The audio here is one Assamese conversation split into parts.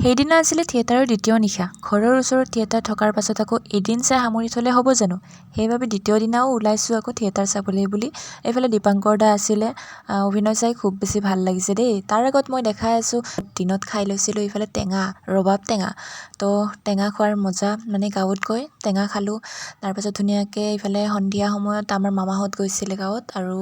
সেইদিনা আছিলে থিয়েটাৰৰ দ্বিতীয় নিশা। ঘৰৰ ওচৰত থিয়েটাৰ থকাৰ পাছত আকৌ এদিন চাই সামৰি থ'লে হ'ব জানো? সেইবাবে দ্বিতীয় দিনাও ওলাইছোঁ আকৌ থিয়েটাৰ চাবলৈ বুলি। এইফালে দীপাংকৰ দা আছিলে, অভিনয় চাই খুব বেছি ভাল লাগিছে দেই। তাৰ আগত মই দেখাই আছোঁ, দিনত খাই লৈছিলোঁ এইফালে টেঙা, ৰবাব টেঙা। তো টেঙা খোৱাৰ মজা, মানে গাঁৱত গৈ টেঙা খালোঁ। তাৰপাছত ধুনীয়াকৈ এইফালে সন্ধিয়া সময়ত আমাৰ মামাহঁত গৈছিলে গাঁৱত, আৰু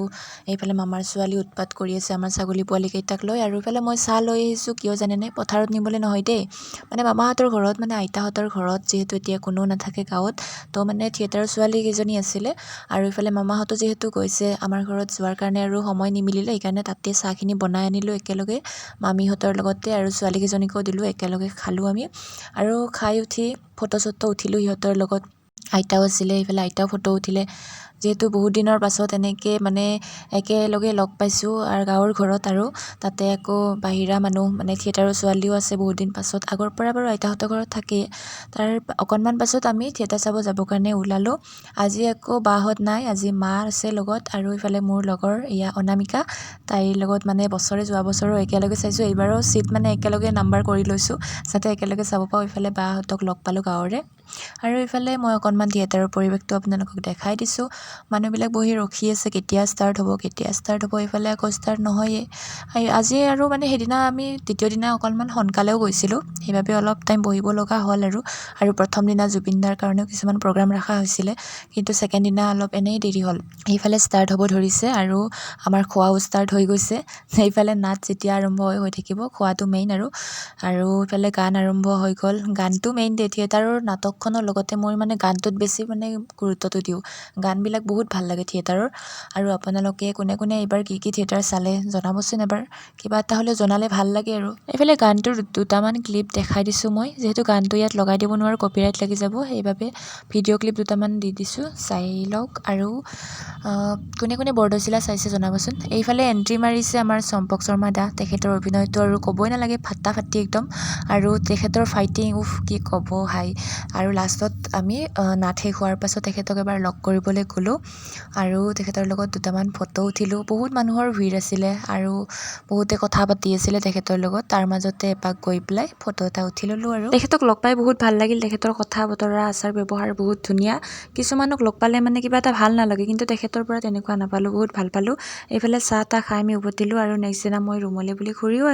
এইফালে মামাৰ ছোৱালী উৎপাত কৰি আছে আমাৰ ছাগলী পোৱালীকেইটাক লৈ। আৰু এইফালে মই চাহ লৈ আহিছোঁ, কিয় জানেনে? পথাৰত নিবলৈ নহয় দেই, মানে মামাহঁতৰ ঘৰত, মানে আইতাহঁতৰ ঘৰত, যিহেতু এতিয়া কোনো নাথাকে গাঁৱত, তো মানে থিয়েটাৰৰ ছোৱালী কেইজনী আছিলে। আৰু এইফালে মামাহঁতো যিহেতু গৈছে আমাৰ ঘৰত যোৱাৰ কাৰণে আৰু সময় নিমিলিলে, সেইকাৰণে তাতে চাহখিনি বনাই আনিলোঁ একেলগে মামীহঁতৰ লগতে, আৰু ছোৱালীকেইজনীকো দিলোঁ, একেলগে খালোঁ আমি। আৰু খাই উঠি ফটো চটো উঠিলোঁ সিহঁতৰ লগত। আইতাও আছিলে, এইফালে আইতাও ফটো উঠিলে, যিহেতু বহুত দিনৰ পাছত এনেকৈ মানে একেলগে লগ পাইছোঁ আৰু গাঁৱৰ ঘৰত। আৰু তাতে আকৌ বাহিৰা মানুহ, মানে থিয়েটাৰৰ ছোৱালীও আছে বহুত দিন পাছত, আগৰ পৰা বাৰু আইতাহঁতৰ ঘৰত থাকেই। তাৰ অকণমান পাছত আমি থিয়েটাৰ চাব যাবৰ কাৰণে ওলালোঁ। আজি আকৌ বাহঁত নাই, আজি মা আছে লগত, আৰু ইফালে মোৰ লগৰ এয়া অনামিকা, তাইৰ লগত মানে যোৱা বছৰো একেলগে চাইছোঁ, এইবাৰো চিট মানে একেলগে নাম্বাৰ কৰি লৈছোঁ যাতে একেলগে চাব পাওঁ। ইফালে বাহঁতক লগ পালোঁ গাঁৱৰে। আৰু ইফালে মই অকণমান থিয়েটাৰৰ পৰিৱেশটো আপোনালোকক দেখাই দিছোঁ। মানুহবিলাক বহি ৰখি আছে, কেতিয়া ষ্টাৰ্ট হ'ব, কেতিয়া ষ্টাৰ্ট হ'ব। এইফালে আকৌ ষ্টাৰ্ট নহয়েই আজি। আৰু মানে সেইদিনা আমি দ্বিতীয় দিনা অকণমান সোনকালেও গৈছিলোঁ, সেইবাবে অলপ টাইম বহিব লগা হ'ল। আৰু প্ৰথম দিনা জুবিন দাৰ কাৰণেও কিছুমান প্ৰগ্ৰাম ৰখা হৈছিলে, কিন্তু ছেকেণ্ড দিনা অলপ এনেই দেৰি হ'ল। সেইফালে ষ্টাৰ্ট হ'ব ধৰিছে, আৰু আমাৰ খোৱাও ষ্টাৰ্ট হৈ গৈছে। সেইফালে নাট যেতিয়া আৰম্ভ হৈ থাকিব, খোৱাটো মেইন। আৰু ইফালে গান আৰম্ভ হৈ গ'ল। গানটো মেইন দে, থিয়েটাৰৰ নাটকখনৰ লগতে মই মানে গানটোত বেছি মানে গুৰুত্বটো দিওঁ। গানবিলাক বহুত ভাল লাগে থিয়েটাৰৰ। আৰু আপোনালোকে কোনে কোনে এইবাৰ কি কি থিয়েটাৰ চালে জনাবচোন এবাৰ, কিবা এটা হ'লে জনালে ভাল লাগে। আৰু এইফালে গানটোৰ দুটামান ক্লিপ দেখাই দিছোঁ মই, যিহেতু গানটো ইয়াত লগাই দিব নোৱাৰোঁ, কপিৰাইট লাগি যাব, সেইবাবে ভিডিঅ' ক্লিপ দুটামান দি দিছোঁ, চাই লওক। আৰু কোনে কোনে বৰদৈচিলা চাইছে জনাবচোন। এইফালে এণ্ট্ৰি মাৰিছে আমাৰ চম্পক শৰ্মা দা, তেখেতৰ অভিনয়টো আৰু ক'বই নালাগে, ফাটাফাটি একদম। আৰু তেখেতৰ ফাইটিং, উফ কি ক'ব ভাই। আৰু লাষ্টত আমি নাট শেষ হোৱাৰ পাছত তেখেতক এবাৰ লগ কৰিবলৈ গ'লোঁ, আৰু তেখেতৰ লগত দুটামান ফটো উঠিলোঁ। বহুত মানুহৰ ভিৰ আছিলে, আৰু বহুতে কথা পাতি আছিলে তেখেতৰ লগত, তাৰ মাজতে এপাক গৈ পেলাই ফটো এটা উঠি ল'লোঁ। আৰু তেখেতক লগ পাই বহুত ভাল লাগিল, তেখেতৰ কথা বতৰা, আচাৰ ব্যৱহাৰ বহুত ধুনীয়া। কিছুমানক লগ পালে মানে কিবা এটা ভাল নালাগে, কিন্তু তেখেতৰ পৰা তেনেকুৱা নাপালোঁ, বহুত ভাল পালোঁ। এইফালে চাহ তাহ খাই আমি উভতিলোঁ, আৰু নেক্সট দিনা মই ৰুমলৈ বুলি ঘূৰিও